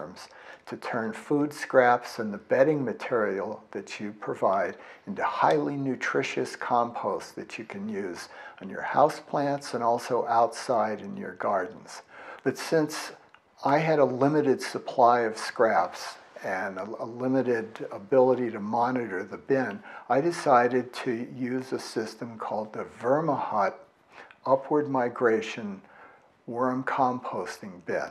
earthworms to turn food scraps and the bedding material that you provide into highly nutritious compost that you can use on your houseplants and also outside in your gardens. But since I had a limited supply of scraps and a limited ability to monitor the bin, I decided to use a system called the Vermihut Upward Migration Worm Composting Bin.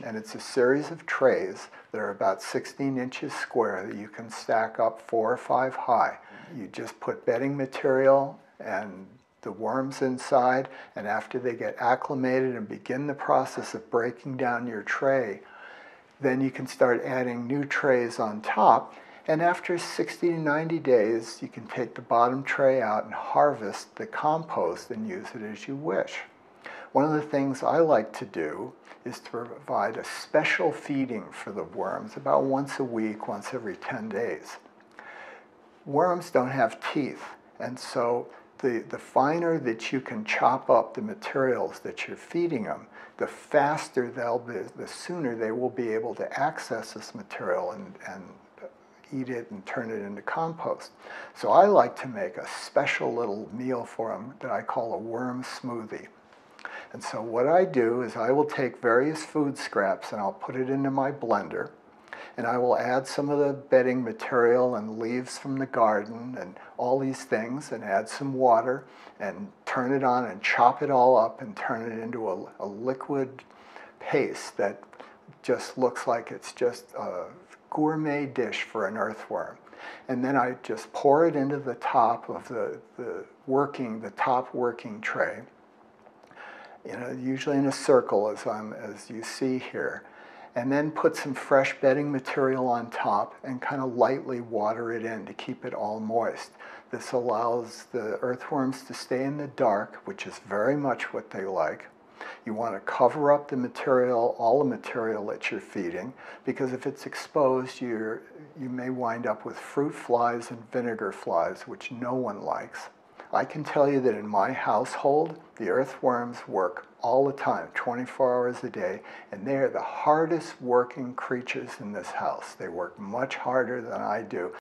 And it's a series of trays that are about 16 inches square that you can stack up 4 or 5 high. You just put bedding material and the worms inside, and after they get acclimated and begin the process of breaking down your tray, then you can start adding new trays on top. And after 60 to 90 days, you can take the bottom tray out and harvest the compost and use it as you wish. One of the things I like to do is to provide a special feeding for the worms about once a week, once every 10 days. Worms don't have teeth, and so the finer that you can chop up the materials that you're feeding them, the faster the sooner they will be able to access this material and eat it and turn it into compost. So I like to make a special little meal for them that I call a worm smoothie. And so what I do is I will take various food scraps and I'll put it into my blender, and I will add some of the bedding material and leaves from the garden and all these things, and add some water and turn it on and chop it all up and turn it into a liquid paste that just looks like it's just a gourmet dish for an earthworm. And then I just pour it into the top of the top working tray, usually in a circle as you see here, and then put some fresh bedding material on top and kind of lightly water it in to keep it all moist. This allows the earthworms to stay in the dark, which is very much what they like. You want to cover up the material, all the material that you're feeding, because if it's exposed, you may wind up with fruit flies and vinegar flies, which no one likes. I can tell you that in my household, the earthworms work all the time, 24 hours a day, and they are the hardest working creatures in this house. They work much harder than I do.